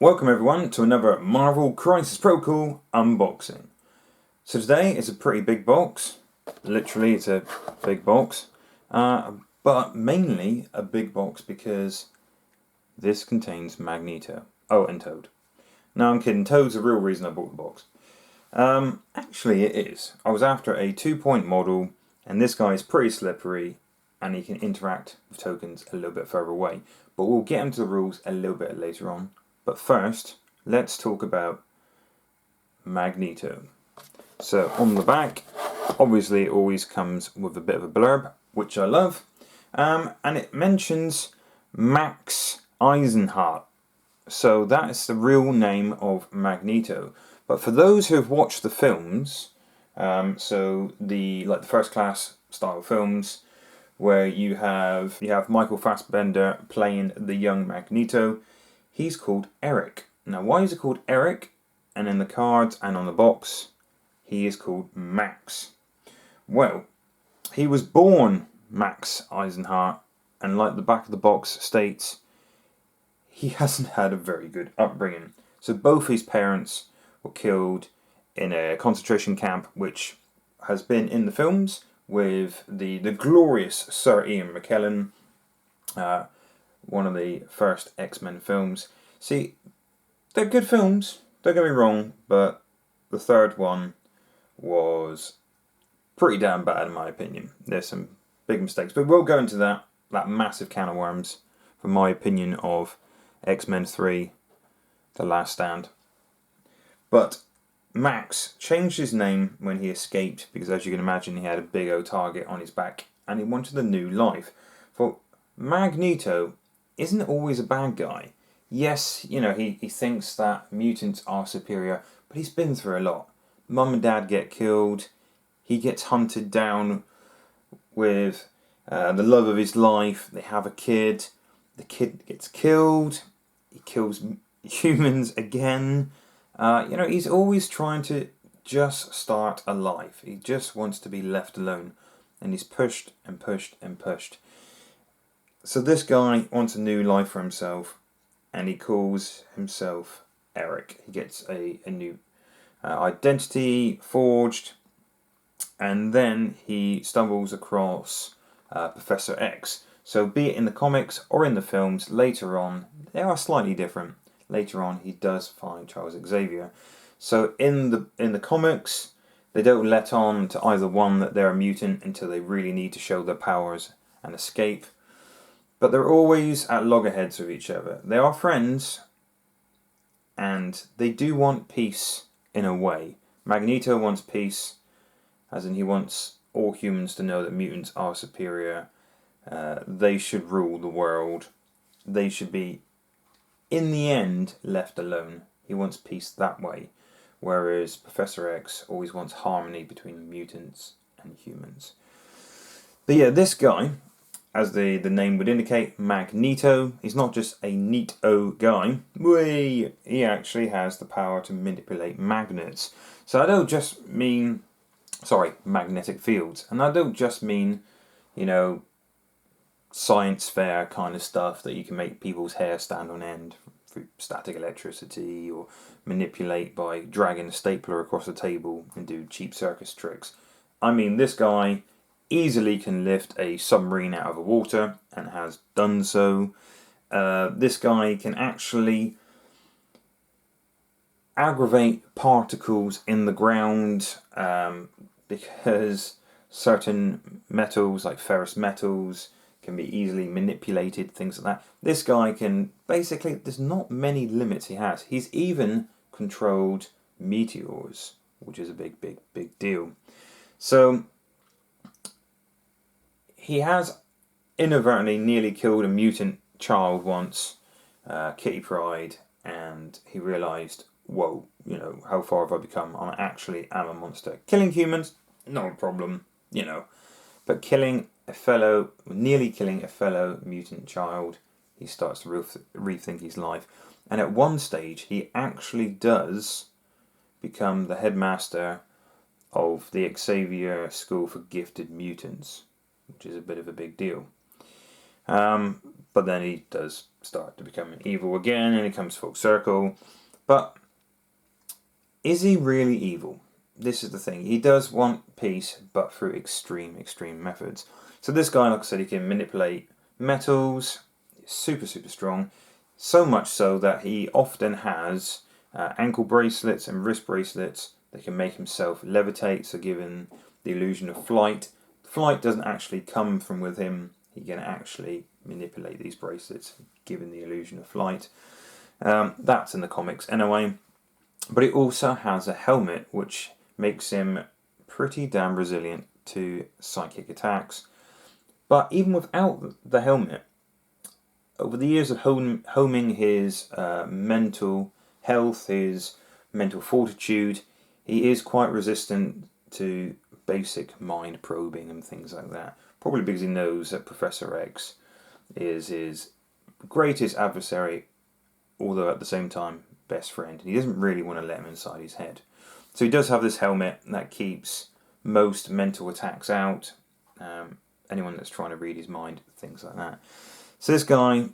Welcome everyone to another Marvel Crisis Protocol unboxing. So today is a pretty big box. Literally it's a big box. But mainly a big box because this contains Magneto. Oh, and Toad. No, I'm kidding. Toad's the real reason I bought the box. Actually it is. I was after a 2-point model and this guy is pretty slippery and he can interact with tokens a little bit further away. But we'll get into the rules a little bit later on. But first, let's talk about Magneto. So on the back, obviously it always comes with a bit of a blurb, which I love. And it mentions Max Eisenhardt. So that's the real name of Magneto. But for those who have watched the films, so the first class style films, where you have Michael Fassbender playing the young Magneto, he's called Eric. Now, why is he called Eric? And in the cards and on the box, he is called Max. Well, he was born Max Eisenhardt, and like the back of the box states, he hasn't had a very good upbringing. So both his parents were killed in a concentration camp, which has been in the films with the glorious Sir Ian McKellen, one of the first X-Men films. See, they're good films, don't get me wrong, but the third one was pretty damn bad in my opinion. There's some big mistakes, but we'll go into that massive can of worms for my opinion of X-Men 3, The Last Stand. But Max changed his name when he escaped because, as you can imagine, he had a big old target on his back and he wanted a new life. For Magneto isn't always a bad guy. Yes, you know, he thinks that mutants are superior, but he's been through a lot. Mum and Dad get killed. He gets hunted down with the love of his life. They have a kid. The kid gets killed. He kills humans again. He's always trying to just start a life. He just wants to be left alone. And he's pushed and pushed and pushed. So this guy wants a new life for himself. And he calls himself Eric. He gets a new identity forged. And then he stumbles across Professor X. So be it in the comics or in the films, later on, they are slightly different. Later on, he does find Charles Xavier. So in the comics, they don't let on to either one that they're a mutant until they really need to show their powers and escape. But they're always at loggerheads with each other. They are friends, and they do want peace in a way. Magneto wants peace, as in he wants all humans to know that mutants are superior. They should rule the world. They should be, in the end, left alone. He wants peace that way. Whereas Professor X always wants harmony between mutants and humans. But yeah, this guy, as the name would indicate, Magneto, he's not just a neat-o guy. He actually has the power to manipulate magnets. So I don't just mean, magnetic fields. And I don't just mean, science fair kind of stuff that you can make people's hair stand on end through static electricity or manipulate by dragging a stapler across the table and do cheap circus tricks. I mean, this guy easily can lift a submarine out of the water and has done so. This guy can actually aggravate particles in the ground because certain metals, like ferrous metals, can be easily manipulated, things like that. This guy can, basically, there's not many limits he has. He's even controlled meteors, which is a big, big, big deal. So he has inadvertently nearly killed a mutant child once, Kitty Pryde, and he realised, whoa, how far have I become? I actually am a monster. Killing humans, not a problem, but nearly killing a fellow mutant child, he starts to rethink his life. And at one stage, he actually does become the headmaster of the Xavier School for Gifted Mutants, which is a bit of a big deal. But then he does start to become evil again, and he comes full circle. But is he really evil? This is the thing. He does want peace, but through extreme methods. So this guy, like I said, he can manipulate metals. He's super strong. So much so that he often has ankle bracelets and wrist bracelets that can make himself levitate, so giving the illusion of flight. Flight doesn't actually come from with him. He can actually manipulate these bracelets, giving the illusion of flight. That's in the comics anyway. But he also has a helmet which makes him pretty damn resilient to psychic attacks. But even without the helmet, over the years of homing his mental health, his mental fortitude, he is quite resistant to basic mind probing and things like that. Probably because he knows that Professor X is his greatest adversary, although at the same time best friend. He doesn't really want to let him inside his head. So he does have this helmet that keeps most mental attacks out. Anyone that's trying to read his mind, things like that. So this guy,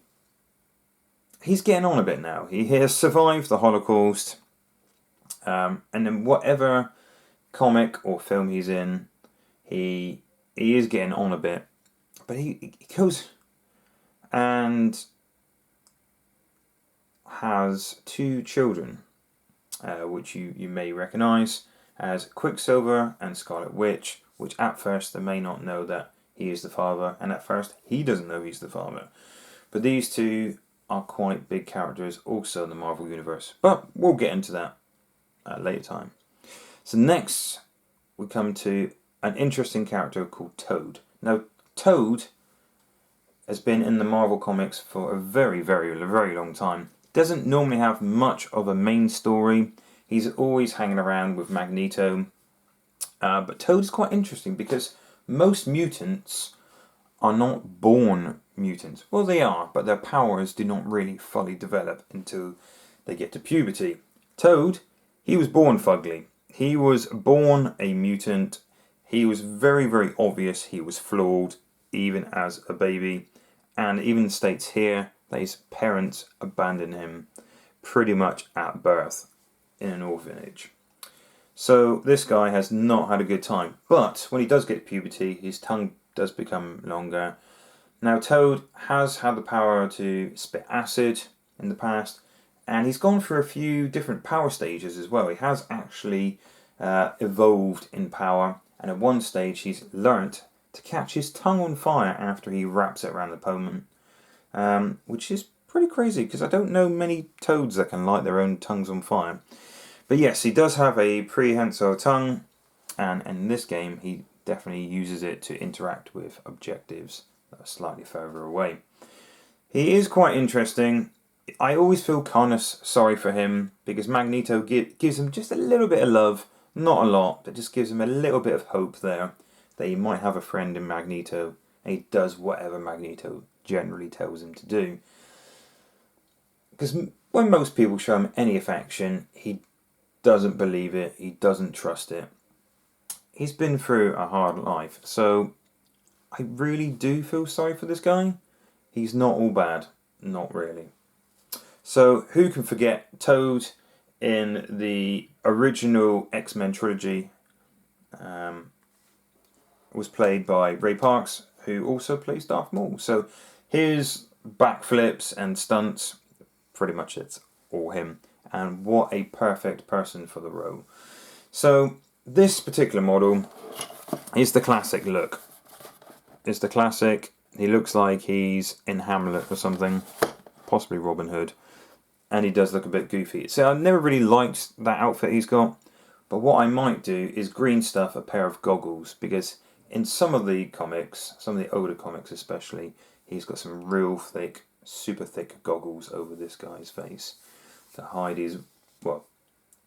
he's getting on a bit now. He has survived the Holocaust. And then whatever comic or film he's in, he is getting on a bit. But he goes and has 2 children, which you may recognise as Quicksilver and Scarlet Witch, which at first they may not know that he is the father, and at first he doesn't know he's the father. But these 2 are quite big characters also in the Marvel Universe. But we'll get into that at a later time. So next we come to an interesting character called Toad. Now Toad has been in the Marvel Comics for a very long time. Doesn't normally have much of a main story. He's always hanging around with Magneto. But Toad is quite interesting because most mutants are not born mutants. Well, they are, but their powers do not really fully develop until they get to puberty. Toad, he was born fugly. He was born a mutant. He was very obvious he was flawed, even as a baby. And even states here that his parents abandoned him pretty much at birth in an orphanage. So this guy has not had a good time. But when he does get to puberty, his tongue does become longer. Now Toad has had the power to spit acid in the past, and he's gone through a few different power stages as well. He has actually evolved in power, and at one stage he's learnt to catch his tongue on fire after he wraps it around the opponent, which is pretty crazy because I don't know many toads that can light their own tongues on fire. But yes, he does have a prehensile tongue, and in this game he definitely uses it to interact with objectives that are slightly further away. He is quite interesting. I always feel kind of sorry for him because Magneto gives him just a little bit of love, not a lot, but just gives him a little bit of hope there that he might have a friend in Magneto, and he does whatever Magneto generally tells him to do. Because when most people show him any affection, he doesn't believe it, he doesn't trust it. He's been through a hard life, so I really do feel sorry for this guy. He's not all bad, not really. So who can forget Toad in the original X-Men trilogy? Was played by Ray Parks, who also plays Darth Maul. So his backflips and stunts, pretty much it's all him. And what a perfect person for the role. So this particular model is the classic look. It's the classic. He looks like he's in Hamlet or something, possibly Robin Hood. And he does look a bit goofy. So I never really liked that outfit he's got. But what I might do is green stuff a pair of goggles, because in some of the comics, some of the older comics especially, he's got some real thick, super thick goggles over this guy's face to hide his, well,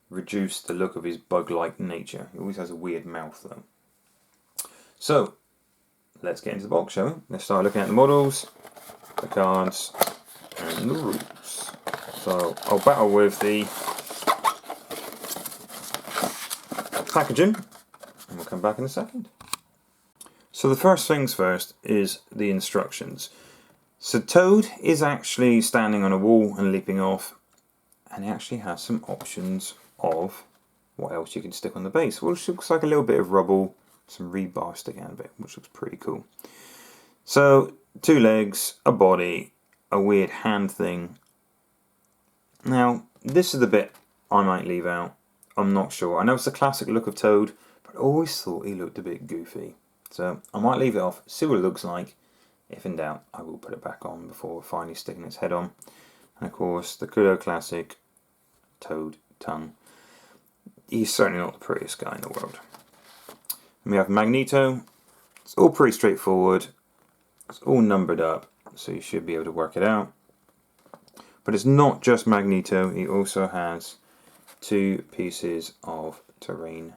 reduce the look of his bug-like nature. He always has a weird mouth though. So, let's get into the box, shall we? Let's start looking at the models, the cards, and the rules. So, I'll battle with the packaging, and we'll come back in a second. So the first things first is the instructions. So Toad is actually standing on a wall and leaping off, and he actually has some options of what else you can stick on the base, which looks like a little bit of rubble, some rebar sticking out of it, which looks pretty cool. So 2 legs, a body, a weird hand thing. Now this is the bit I might leave out. I'm not sure. I know it's the classic look of Toad, but I always thought he looked a bit goofy. So I might leave it off, see what it looks like. If in doubt, I will put it back on before finally sticking its head on. And of course, the good old classic Toad tongue. He's certainly not the prettiest guy in the world. And we have Magneto. It's all pretty straightforward. It's all numbered up, so you should be able to work it out. But it's not just Magneto, he also has 2 pieces of terrain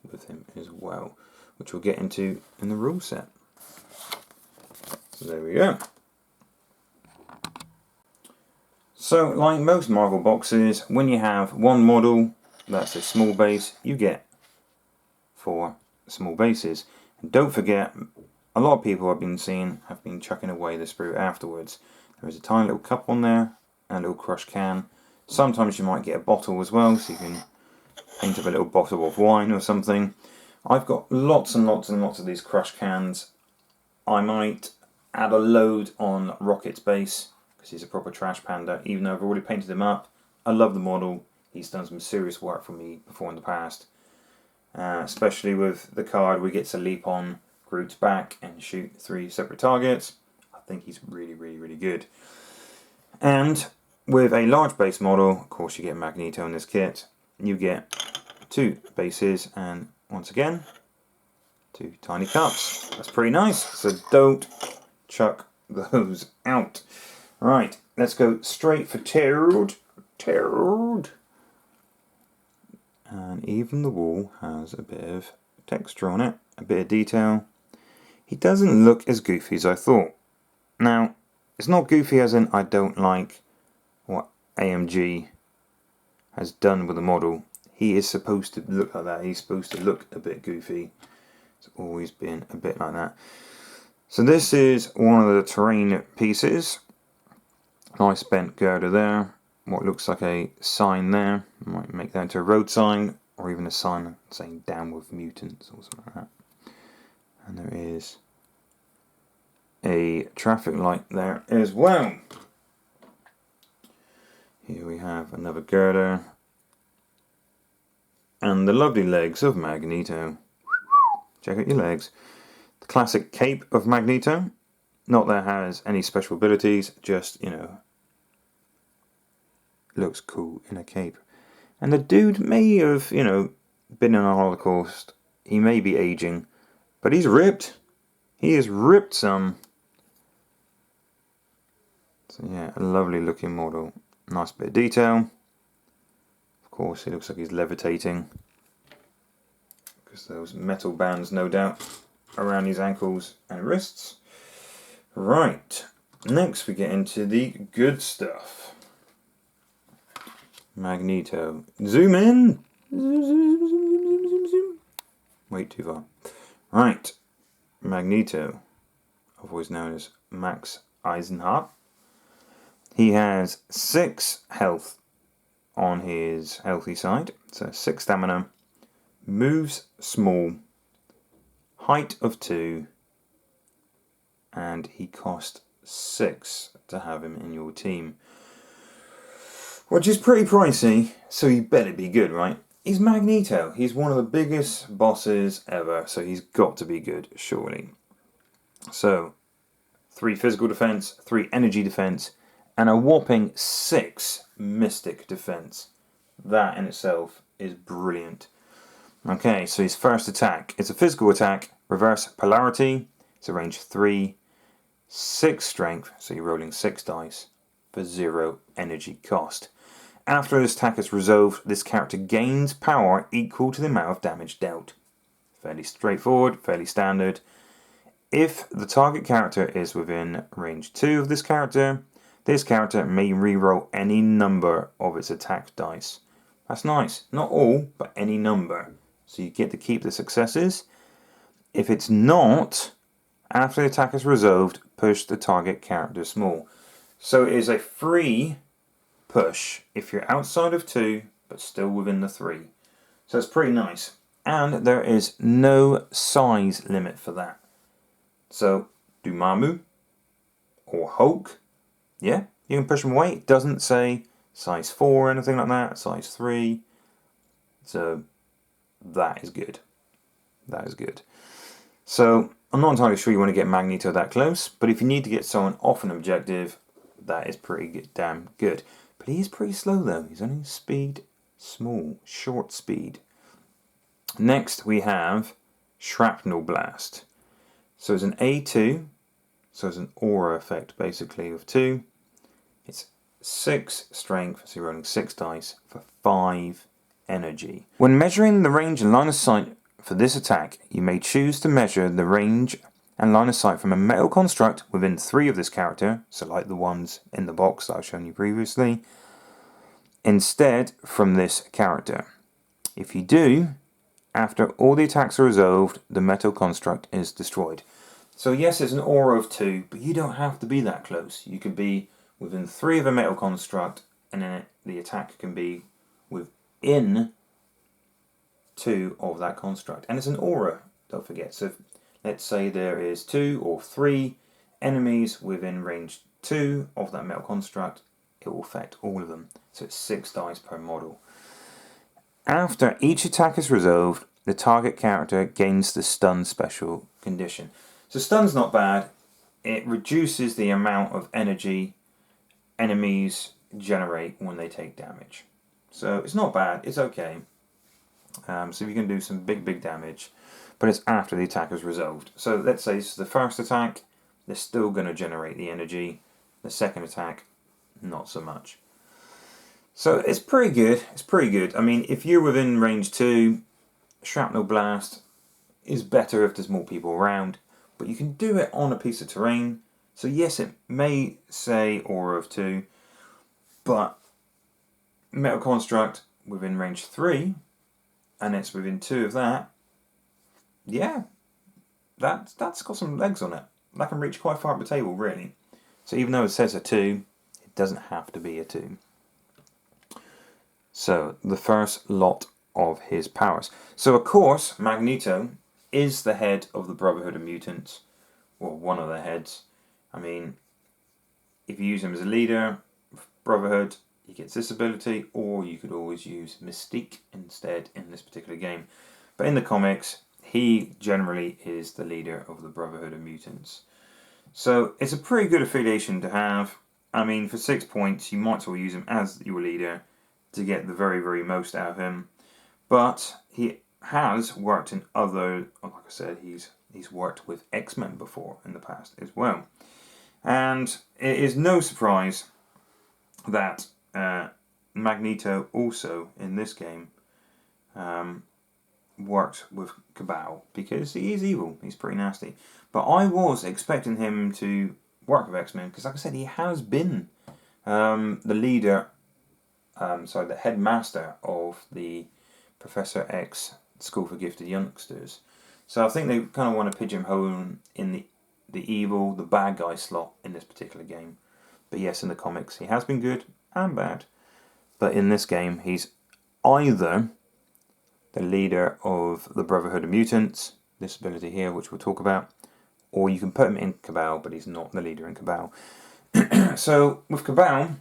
with him as well, which we'll get into in the rule set. So there we go. So like most Marvel boxes, when you have one model that's a small base, you get 4 small bases. And don't forget, a lot of people I've been seeing have been chucking away the sprue afterwards. There is a tiny little cup on there and a little crush can. Sometimes you might get a bottle as well, so you can paint up a little bottle of wine or something. I've got lots and lots and lots of these crush cans. I might add a load on Rocket's base, because he's a proper trash panda, even though I've already painted him up. I love the model. He's done some serious work for me before in the past. Especially with the card we get to leap on Groot's back and shoot 3 separate targets. I think he's really, really, really good. And with a large base model, of course you get Magneto in this kit. You get 2 bases and once again 2 tiny cups. That's pretty nice. So don't chuck those out. Right, let's go straight for Toad. Toad. And even the wall has a bit of texture on it, a bit of detail. He doesn't look as goofy as I thought. Now, it's not goofy as in I don't like what AMG has done with the model. He is supposed to look like that. He's supposed to look a bit goofy. It's always been a bit like that. So this is one of the terrain pieces. Nice bent girder there. What looks like a sign there. I might make that into a road sign or even a sign saying "Down with Mutants" or something like that. And there is a traffic light there as well. Here we have another girder and the lovely legs of Magneto. Check out your legs. The classic cape of Magneto. Not that it has any special abilities, just, you know, looks cool in a cape. And the dude may have, you know, been in a Holocaust. He may be aging, but he's ripped. He is ripped some. So yeah, a lovely looking model. Nice bit of detail. Of course, he looks like he's levitating, because those metal bands, no doubt, around his ankles and wrists. Right, next we get into the good stuff. Magneto. Zoom in! Zoom, zoom, zoom, zoom, zoom, zoom. Wait, too far. Right, Magneto, otherwise known as Max Eisenhardt. He has 6 health on his healthy side, so 6 stamina, moves small, height of 2, and he cost 6 to have him in your team. Which is pretty pricey, so you better be good, right? He's Magneto. He's one of the biggest bosses ever, so he's got to be good, surely. So, 3 physical defense, 3 energy defense, and a whopping 6 mystic defense. That in itself is brilliant. Okay, so his first attack is a physical attack, reverse polarity. It's a range 3, 6 strength, so you're rolling 6 dice for 0 energy cost. After this attack is resolved, this character gains power equal to the amount of damage dealt. Fairly straightforward, fairly standard. If the target character is within range 2 of this character may reroll any number of its attack dice. That's nice. Not all, but any number. So you get to keep the successes. If it's not After the attack is resolved, push the target character small. So it is a free push if you're outside of 2, but still within the 3. So it's pretty nice. And there is no size limit for that. So, Dormammu or Hulk, yeah, you can push them away. It doesn't say size 4 or anything like that, size 3. So, that is good. That is good. So, I'm not entirely sure you want to get Magneto that close, but if you need to get someone off an objective, that is pretty good, damn good. But he's pretty slow though. He's only speed small, short speed. Next we have Shrapnel Blast. So it's an A2, so it's an aura effect basically of 2. It's 6 strength, so you're rolling 6 dice for 5 energy. When measuring the range and line of sight for this attack, you may choose to measure the range and line of sight from a metal construct within 3 of this character, so like the ones in the box that I've shown you previously, instead from this character. If you do, after all the attacks are resolved, the metal construct is destroyed. So yes, it's an aura of 2, but you don't have to be that close. You could be within 3 of a metal construct, and then the attack can be within 2 of that construct. And it's an aura, don't forget. So let's say there is 2 or 3 enemies within range 2 of that metal construct, it will affect all of them. So it's 6 dice per model. After each attack is resolved, the target character gains the stun special condition. So stun's not bad. It reduces the amount of energy enemies generate when they take damage. So it's not bad, it's okay. So you can do some big damage, but it's after the attack is resolved. So let's say this is the first attack, they're still going to generate the energy. The second attack, not so much. So it's pretty good. It's pretty good. I mean, if you're within range 2, Shrapnel Blast is better if there's more people around, but you can do it on a piece of terrain. So yes, it may say aura of 2, but metal construct within range 3, and it's within 2 of that, yeah, that's got some legs on it. That can reach quite far up the table, really. So even though it says a 2, it doesn't have to be a 2. So, the first lot of his powers. So, of course, Magneto is the head of the Brotherhood of Mutants, or one of the heads. I mean, if you use him as a leader, Brotherhood, he gets this ability, or you could always use Mystique instead in this particular game. But in the comics, he generally is the leader of the Brotherhood of Mutants. So, it's a pretty good affiliation to have. I mean, for 6 points, you might as well use him as your leader to get the very most out of him. But he has worked in other, like I said, he's worked with X-Men before in the past as well. And it is no surprise that Magneto also in this game worked with Cabal, because he is evil, he's pretty nasty. But I was expecting him to work with X-Men, because like I said, he has been the leader, the headmaster of the Professor X School for Gifted Youngsters. So I think they kind of want to pigeonhole him in the evil, the bad guy slot in this particular game. But yes, in the comics, he has been good and bad. But in this game, he's either the leader of the Brotherhood of Mutants, this ability here, which we'll talk about, or you can put him in Cabal, but he's not the leader in Cabal. So with Cabal,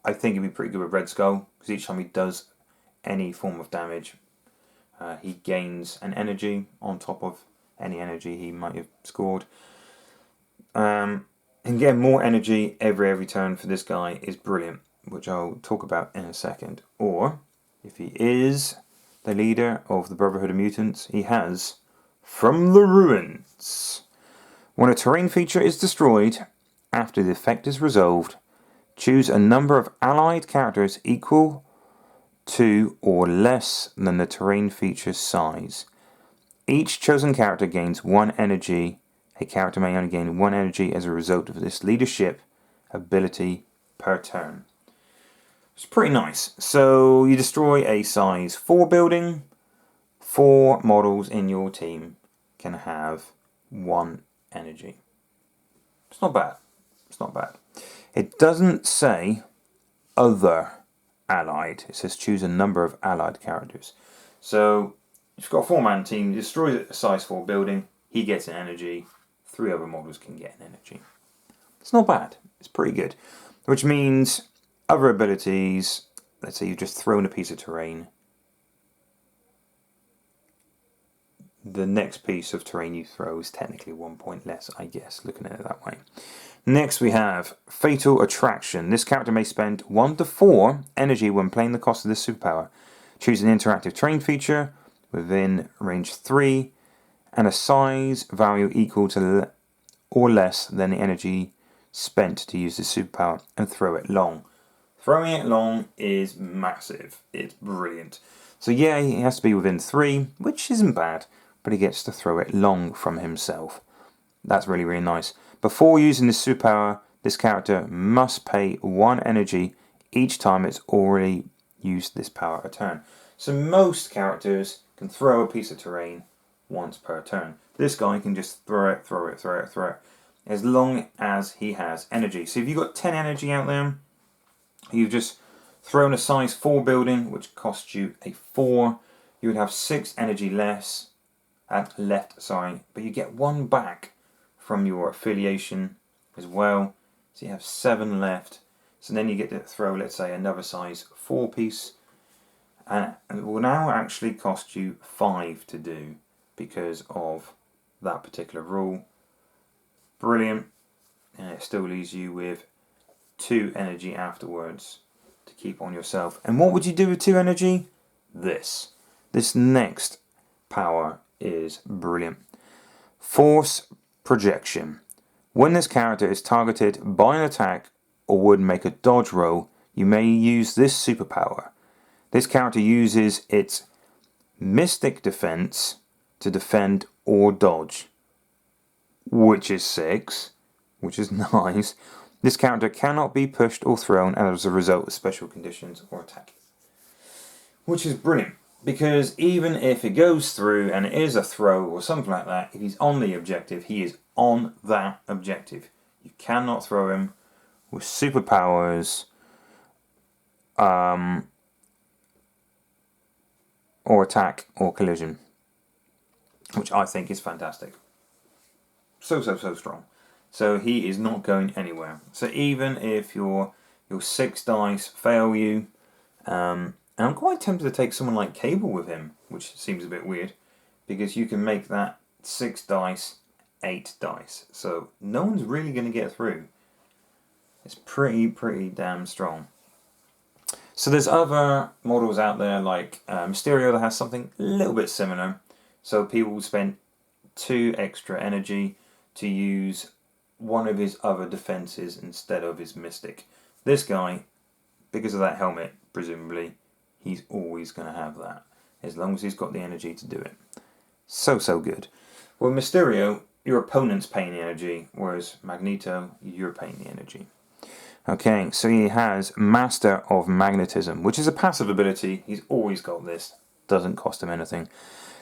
I think he'd be pretty good with Red Skull, because each time he does any form of damage, he gains an energy on top of any energy he might have scored. And getting more energy every turn for this guy is brilliant, which I'll talk about in a second. Or, if he is the leader of the Brotherhood of Mutants, he has From the Ruins. When a terrain feature is destroyed, after the effect is resolved, choose a number of allied characters equal to or less than the terrain feature's size. Each chosen character gains 1 energy. A character may only gain 1 energy as a result of this leadership ability per turn. It's pretty nice. So you destroy a size 4 building, 4 models in your team can have 1 energy. It's not bad. It's not bad. It doesn't say other allied. It says choose a number of allied characters. So if you've got a 4-man team, destroy a size 4 building, he gets an energy, 3 other models can get an energy. It's not bad. It's pretty good. Which means other abilities, let's say you've just thrown a piece of terrain. The next piece of terrain you throw is technically 1 point less, I guess, looking at it that way. Next we have Fatal Attraction. This character may spend 1 to 4 energy when playing the cost of this superpower. Choose an interactive terrain feature within range 3 and a size value equal to or less than the energy spent to use the superpower and throw it long. Throwing it long is massive. It's brilliant. So yeah, he has to be within 3, which isn't bad, but he gets to throw it long from himself. That's really, really nice. Before using this superpower, this character must pay 1 energy each time it's already used this power a turn. So most characters can throw a piece of terrain once per turn. This guy can just throw it, as long as he has energy. So if you've got 10 energy out there, you've just thrown a size 4 building, which costs you a 4, you would have 6 energy left, but you get 1 back from your affiliation as well. So you have 7 left. So then you get to throw, let's say, another size 4 piece. And it will now actually cost you 5 to do because of that particular rule. Brilliant. And it still leaves you with 2 energy afterwards to keep on yourself. And what would you do with 2 energy? This next power is brilliant. Force Projection. When this character is targeted by an attack or would make a dodge roll, you may use this superpower. This character uses its Mystic Defense to defend or dodge, which is 6, which is nice. This character cannot be pushed or thrown as a result of special conditions or attack, which is brilliant. Because even if it goes through and it is a throw or something like that, if he's on the objective, he is on that objective. You cannot throw him with superpowers or attack or collision, which I think is fantastic. So strong. So he is not going anywhere. So even if your 6 dice fail you, and I'm quite tempted to take someone like Cable with him, which seems a bit weird, because you can make that 6 dice 8 dice. So no one's really going to get through. It's pretty damn strong. So there's other models out there like Mysterio that has something a little bit similar. So people will spend 2 extra energy to use one of his other defenses instead of his Mystic. This guy, because of that helmet, presumably, he's always going to have that, as long as he's got the energy to do it. So good. With Mysterio, your opponent's paying the energy, whereas Magneto, you're paying the energy. Okay, so he has Master of Magnetism, which is a passive ability. He's always got this. Doesn't cost him anything.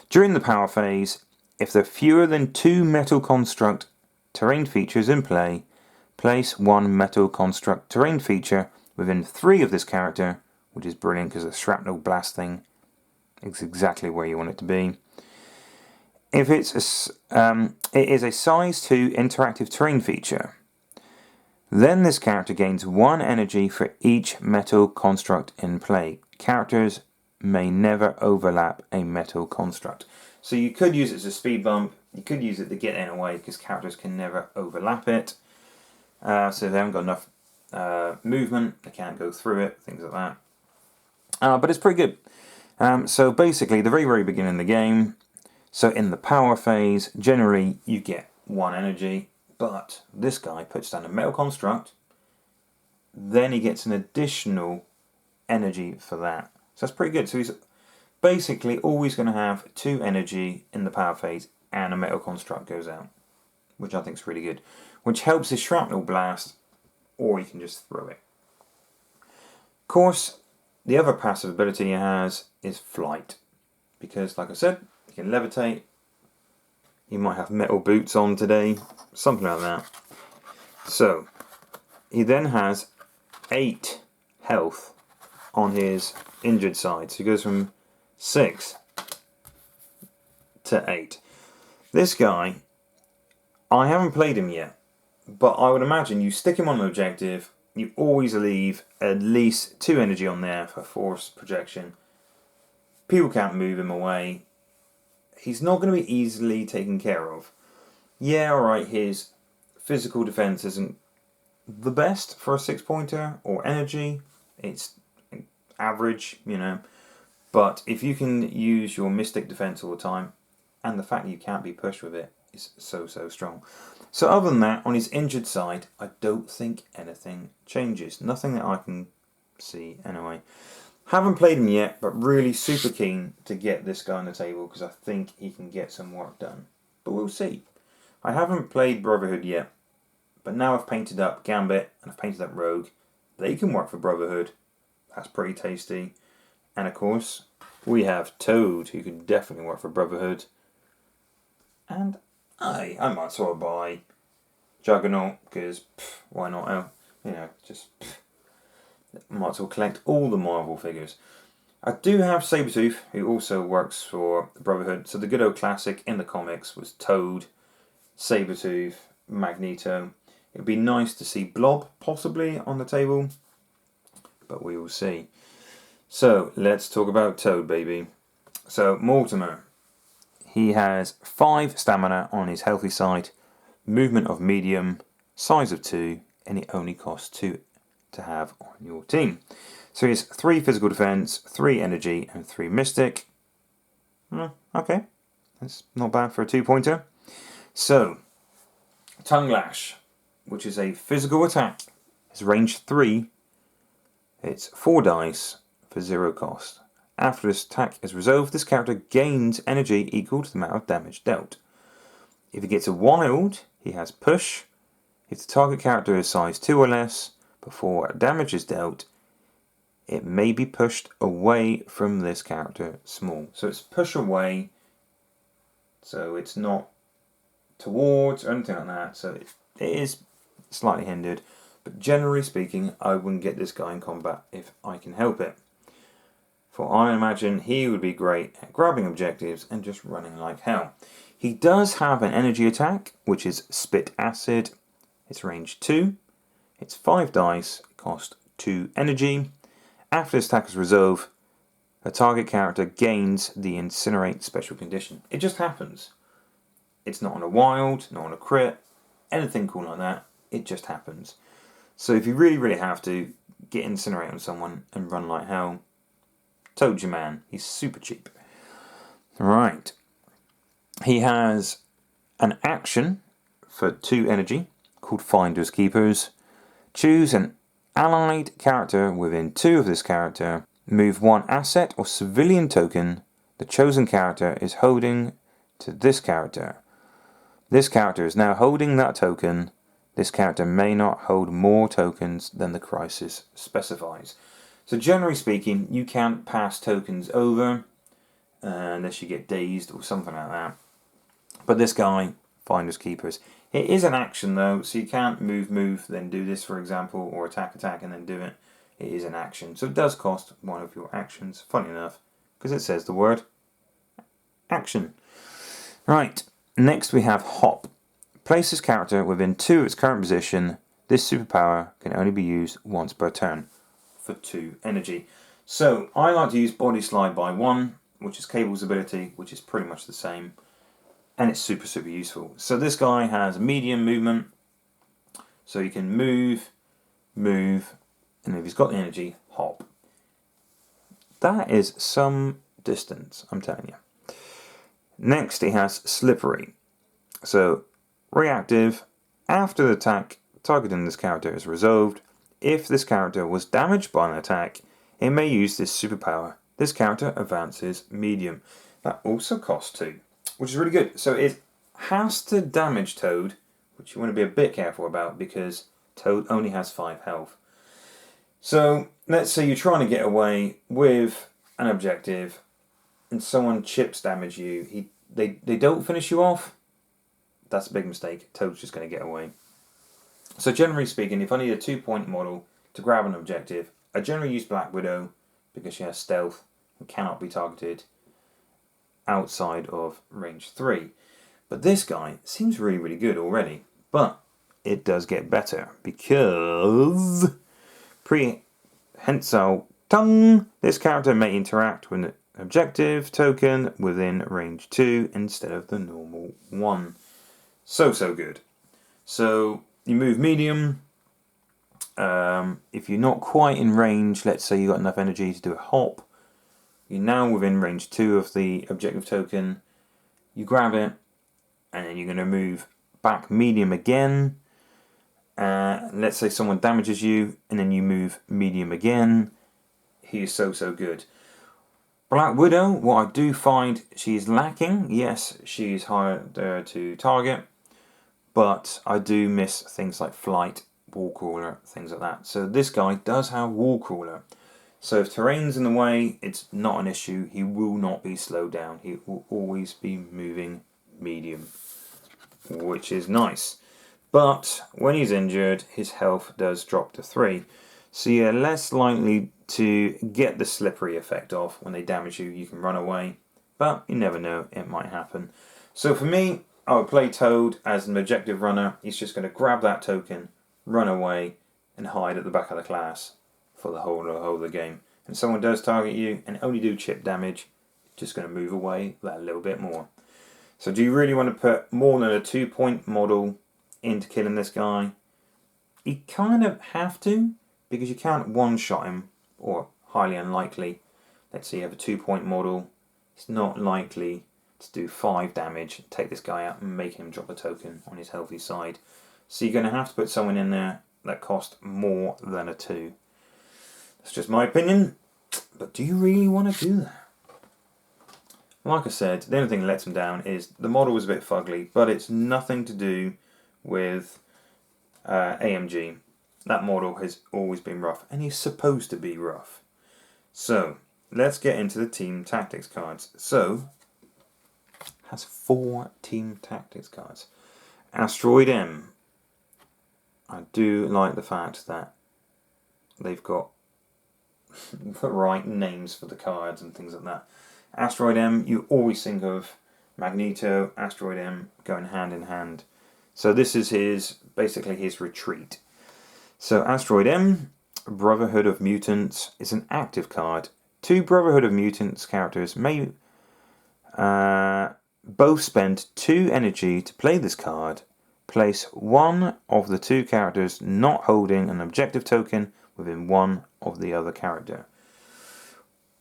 During the power phase, if there are fewer than 2 metal construct terrain features in play, place 1 metal construct terrain feature within 3 of this character, which is brilliant because the shrapnel blast thing is exactly where you want it to be. If it is a size 2 interactive terrain feature, then this character gains 1 energy for each metal construct in play. Characters may never overlap a metal construct. So you could use it as a speed bump, you could use it to get in a way because characters can never overlap it. So they haven't got enough movement, they can't go through it, things like that. But it's pretty good. So basically, the very beginning of the game, so in the power phase, generally you get 1 energy, but this guy puts down a metal construct, then he gets an additional energy for that. So that's pretty good. So he's basically always going to have 2 energy in the power phase and a metal construct goes out, which I think is really good. Which helps his shrapnel blast, or you can just throw it. Of course, the other passive ability he has is flight, because, like I said, he can levitate. He might have metal boots on today, something like that. So, he then has 8 health on his injured side. So he goes from 6 to 8. This guy, I haven't played him yet, but I would imagine you stick him on an objective, you always leave at least 2 energy on there for force projection. People can't move him away. He's not going to be easily taken care of. Yeah, alright, his physical defense isn't the best for a 6-pointer, or energy. It's average, you know. But if you can use your mystic defense all the time, and the fact that you can't be pushed with it is so strong. So other than that, on his injured side, I don't think anything changes. Nothing that I can see anyway. Haven't played him yet, but really super keen to get this guy on the table because I think he can get some work done. But we'll see. I haven't played Brotherhood yet, but now I've painted up Gambit and I've painted up Rogue. They can work for Brotherhood. That's pretty tasty. And of course, we have Toad, who can definitely work for Brotherhood. And I might as well buy Juggernaut, because why not? Might as well collect all the Marvel figures. I do have Sabretooth, who also works for Brotherhood. So the good old classic in the comics was Toad, Sabretooth, Magneto. It would be nice to see Blob possibly on the table, but we will see. So let's talk about Toad, baby. So Mortimer. He has 5 stamina on his healthy side, movement of medium, size of 2, and it only costs 2 to have on your team. So he has 3 physical defense, 3 energy, and 3 mystic. Okay, that's not bad for a 2-pointer. So, Tongue Lash, which is a physical attack, is range 3. It's 4 dice for 0 cost. After this attack is resolved, this character gains energy equal to the amount of damage dealt. If he gets a wild, he has push. If the target character is size 2 or less, before damage is dealt, it may be pushed away from this character small. So it's push away, so it's not towards or anything like that. So it is slightly hindered, but generally speaking, I wouldn't get this guy in combat if I can help it. For I imagine he would be great at grabbing objectives and just running like hell. He does have an energy attack, which is Spit Acid. It's range 2. It's 5 dice, cost 2 energy. After this attack is resolved, the target character gains the Incinerate special condition. It just happens. It's not on a wild, not on a crit, anything cool like that. It just happens. So if you really have to, get Incinerate on someone and run like hell. Told you, man. He's super cheap. Right. He has an action for 2 energy called Finders Keepers. Choose an allied character within 2 of this character. Move 1 asset or civilian token the chosen character is holding to this character. This character is now holding that token. This character may not hold more tokens than the crisis specifies. So generally speaking, you can't pass tokens over unless you get dazed or something like that. But this guy, Finders Keepers, it is an action though, so you can't move, then do this, for example, or attack, and then do it. It is an action, so it does cost 1 of your actions, funny enough, because it says the word action. Right, next we have Hop. Place this character within 2 of its current position. This superpower can only be used once per turn for 2 energy. So I like to use Body Slide by 1, which is Cable's ability, which is pretty much the same. And it's super useful. So this guy has medium movement. So he can move, and if he's got the energy, hop. That is some distance, I'm telling you. Next he has Slippery. So reactive. After the attack targeting this character is resolved, if this character was damaged by an attack, it may use this superpower. This character advances medium. That also costs 2. Which is really good. So it has to damage Toad, which you want to be a bit careful about because Toad only has 5 health. So let's say you're trying to get away with an objective and someone chips damage you, they don't finish you off, that's a big mistake. Toad's just going to get away. So generally speaking, if I need a 2-point model to grab an objective, I generally use Black Widow because she has stealth and cannot be targeted outside of range 3. But this guy seems really, really good already. But it does get better because prehensile tongue, this character may interact with an objective token within range 2 instead of the normal 1. So good. So you move medium. If you're not quite in range, let's say you got enough energy to do a hop, you're now within range 2 of the objective token. You grab it, and then you're going to move back medium again. Let's say someone damages you, and then you move medium again. He is so good. Black Widow, what I do find she's lacking, yes, she's harder to target, but I do miss things like flight, wall crawler, things like that. So this guy does have wall crawler. So if terrain's in the way, it's not an issue. He will not be slowed down. He will always be moving medium, which is nice. But when he's injured, his health does drop to 3. So you're less likely to get the slippery effect off. When they damage you, you can run away. But you never know, it might happen. So for me, I would play Toad as an objective runner. He's just going to grab that token, run away, and hide at the back of the class for the whole of the game. And someone does target you and only do chip damage, just going to move away that little bit more. So do you really want to put more than a 2-point model into killing this guy? You kind of have to, because you can't one-shot him, or highly unlikely. Let's say you have a 2-point model. It's not likely to do 5 damage, take this guy out and make him drop a token on his healthy side. So you're going to have to put someone in there that costs more than a 2. That's just my opinion, but do you really want to do that? Like I said, the only thing that lets him down is the model was a bit fugly, but it's nothing to do with AMG. That model has always been rough, and he's supposed to be rough. So, let's get into the team tactics cards. So, has 4 team tactics cards. Asteroid M. I do like the fact that they've got the right names for the cards and things like that. Asteroid M, you always think of Magneto, Asteroid M going hand in hand. So this is basically his retreat. So Asteroid M, Brotherhood of Mutants, is an active card. 2 Brotherhood of Mutants characters may both spend 2 energy to play this card. Place one of the 2 characters not holding an objective token within one of the other character.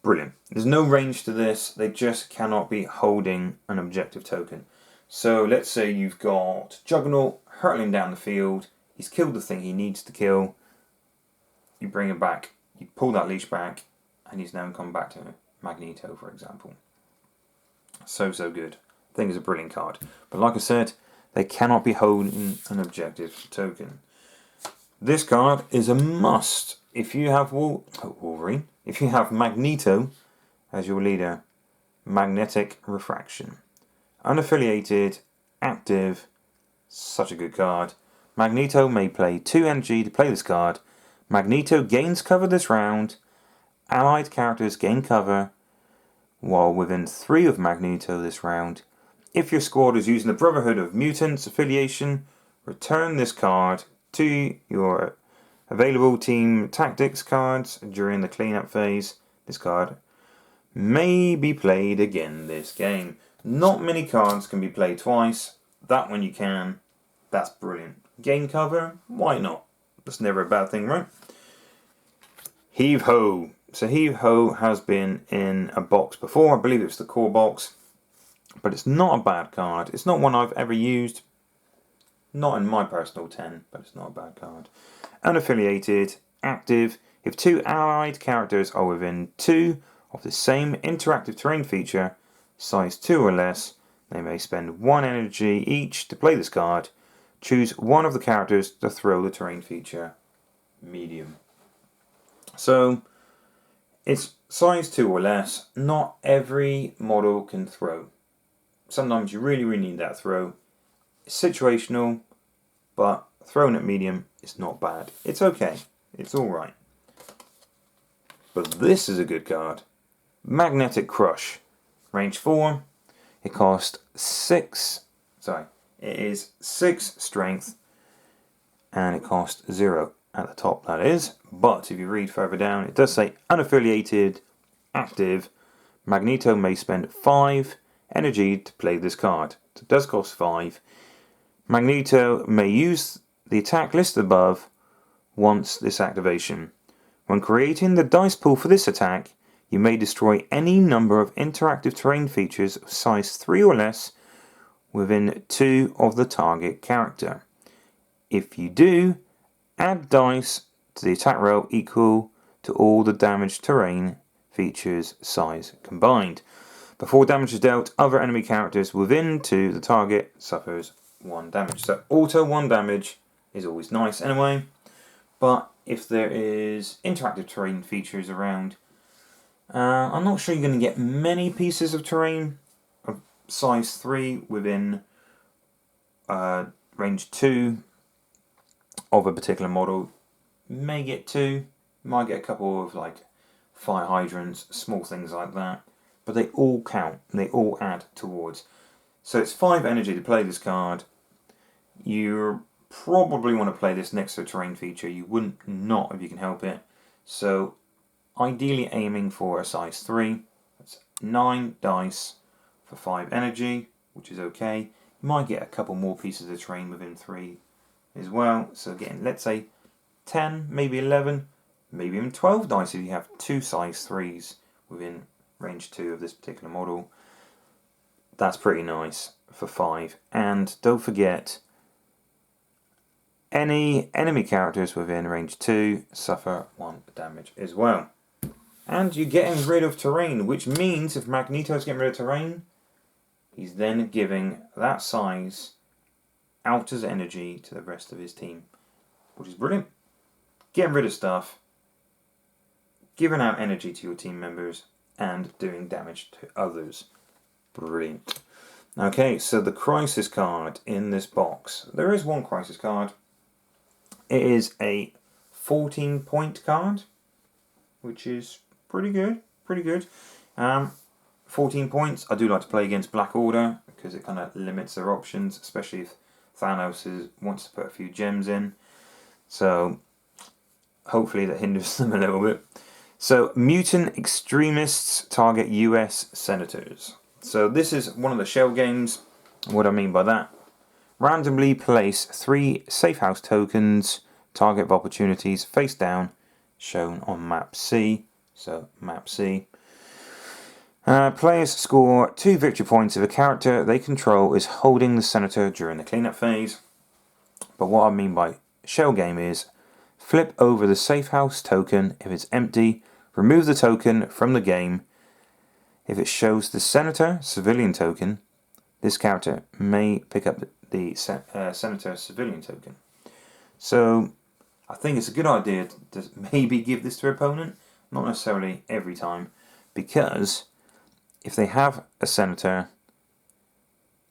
Brilliant. There's no range to this. They just cannot be holding an objective token. So let's say you've got Juggernaut hurtling down the field. He's killed the thing he needs to kill. You bring him back. You pull that leash back. And he's now come back to Magneto, for example. So good. I think it's a brilliant card. But like I said, they cannot be holding an objective token. This card is a must if you have Wolverine. If you have Magneto as your leader. Magnetic Refraction. Unaffiliated, active, such a good card. Magneto may play 2 energy to play this card. Magneto gains cover this round. Allied characters gain cover while within 3 of Magneto this round. If your squad is using the Brotherhood of Mutants affiliation, return this card to your available team tactics cards during the cleanup phase. This card may be played again this game. Not many cards can be played twice. That one you can. That's brilliant. Gain cover? Why not? That's never a bad thing, right? Heave Ho. So Heave Ho has been in a box before. I believe it was the core box. But it's not a bad card. It's not one I've ever used. Not in my personal 10, but it's not a bad card. Unaffiliated, active. If 2 allied characters are within 2 of the same interactive terrain feature, size 2 or less, they may spend 1 energy each to play this card. Choose one of the characters to throw the terrain feature medium. So, It's size 2 or less. Not every model can throw. Sometimes you really need that throw. It's situational, but throwing at medium is not bad. It's okay. It's alright. But this is a good card. Magnetic Crush. Range 4. It costs 6. Sorry. It is 6 strength. And it costs 0 at the top, that is. But if you read further down, it does say unaffiliated, active. Magneto may spend 5 energy to play this card. So it does cost 5. Magneto may use the attack listed above once this activation. When creating the dice pool for this attack, you may destroy any number of interactive terrain features of size 3 or less within 2 of the target character. If you do, add dice to the attack roll equal to all the damaged terrain features size combined. Before damage is dealt, other enemy characters within 2 the target suffers 1 damage. So auto 1 damage is always nice anyway. But if there is interactive terrain features around, I'm not sure you're going to get many pieces of terrain of size 3 within range 2 of a particular model. May get 2, might get a couple of like fire hydrants, small things like that. But they all count, they all add towards. So it's 5 energy to play this card. You probably want to play this next to a terrain feature. You wouldn't not if you can help it. So ideally aiming for a size 3. That's 9 dice for 5 energy, which is okay. You might get a couple more pieces of terrain within 3 as well. So getting, let's say, 10, maybe 11, maybe even 12 dice if you have 2 size 3s within range 2 of this particular model. That's pretty nice for 5. And don't forget, any enemy characters within range 2 suffer 1 damage as well. And you're getting rid of terrain, which means if Magneto's getting rid of terrain, he's then giving that size out as energy to the rest of his team, which is brilliant. Getting rid of stuff, giving out energy to your team members, and doing damage to others. Brilliant. Okay, so the crisis card in this box. There is one crisis card. It is a 14-point card, which is pretty good. 14 points. I do like to play against Black Order because it kind of limits their options, especially if Thanos wants to put a few gems in. So hopefully that hinders them a little bit. So mutant extremists target US senators. So this is one of the shell games. What I mean by that: randomly place 3 safe house tokens, target of opportunities, face down, shown on map C. So map C. Players score 2 victory points if a character they control is holding the senator during the cleanup phase. But what I mean by shell game is flip over the safe house token if it's empty, remove the token from the game. If it shows the senator civilian token, this character may pick up the senator civilian token. So I think it's a good idea to maybe give this to your opponent, not necessarily every time, because if they have a senator,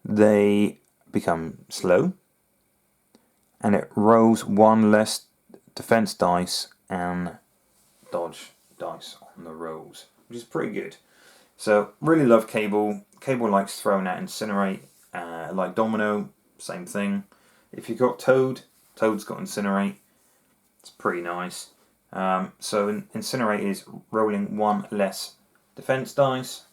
they become slow, and it rolls 1 less defense dice and dodge dice on the rolls, which is pretty good. So really love Cable. Cable likes throwing out Incinerate, like Domino, same thing. If you've got Toad, Toad's got Incinerate. It's pretty nice. So Incinerate is rolling 1 less defense dice.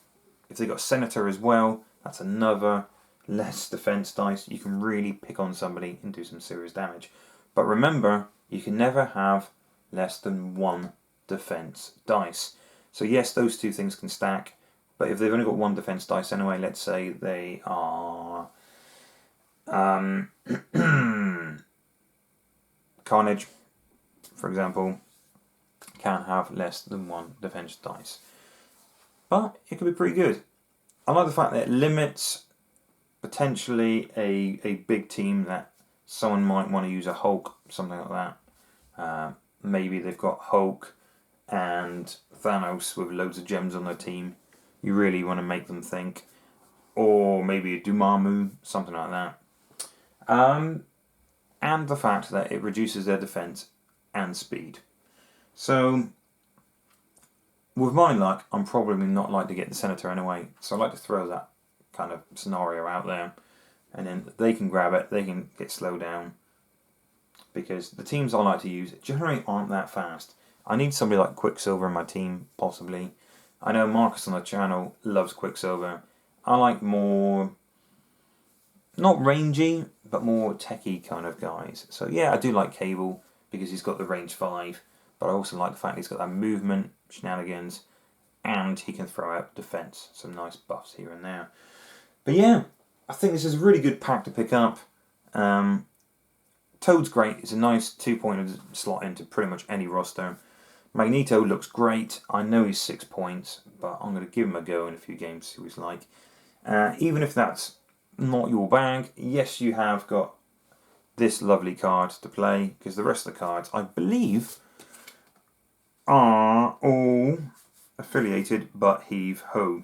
If they've got Senator as well, that's another less defense dice. You can really pick on somebody and do some serious damage. But remember, you can never have less than 1 defense dice. So yes, those 2 things can stack. But if they've only got 1 defense dice anyway, let's say they are Carnage, for example, can have less than 1 defense dice. But it could be pretty good. I like the fact that it limits potentially a big team that someone might want to use a Hulk, something like that. Maybe they've got Hulk and Thanos with loads of gems on their team. You really want to make them think. Or maybe a Dormammu, something like that. And the fact that it reduces their defense and speed. So, with my luck, I'm probably not like to get the Senator anyway. So I like to throw that kind of scenario out there. And then they can grab it, they can get slowed down. Because the teams I like to use generally aren't that fast. I need somebody like Quicksilver in my team, possibly. I know Marcus on the channel loves Quicksilver. I like more, not rangy, but more techie kind of guys. So yeah, I do like Cable because he's got the range 5. But I also like the fact he's got that movement, shenanigans, and he can throw out defense. Some nice buffs here and there. But yeah, I think this is a really good pack to pick up. Toad's great. It's a nice 2-pointer slot into pretty much any roster. Magneto looks great. I know he's 6 points, but I'm going to give him a go in a few games, see what he's like. Even if that's not your bag, yes, you have got this lovely card to play, because the rest of the cards, I believe, are all affiliated but Heave Ho,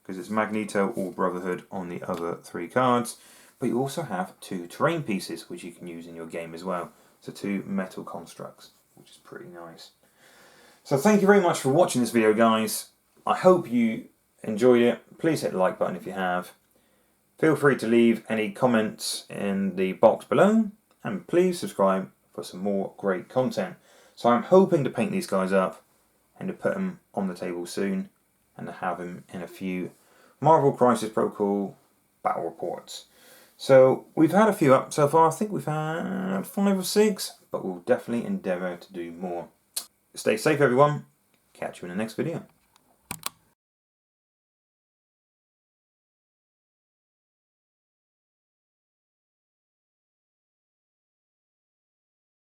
because it's Magneto or Brotherhood on the other 3 cards. But you also have 2 terrain pieces, which you can use in your game as well. So 2 metal constructs, which is pretty nice. So thank you very much for watching this video, guys. I hope you enjoyed it. Please hit the like button if you have. Feel free to leave any comments in the box below. And please subscribe for some more great content. So I'm hoping to paint these guys up and to put them on the table soon. And to have them in a few Marvel Crisis Protocol battle reports. So we've had a few up so far. I think we've had 5 or 6. But we'll definitely endeavour to do more. Stay safe, everyone. Catch you in the next video.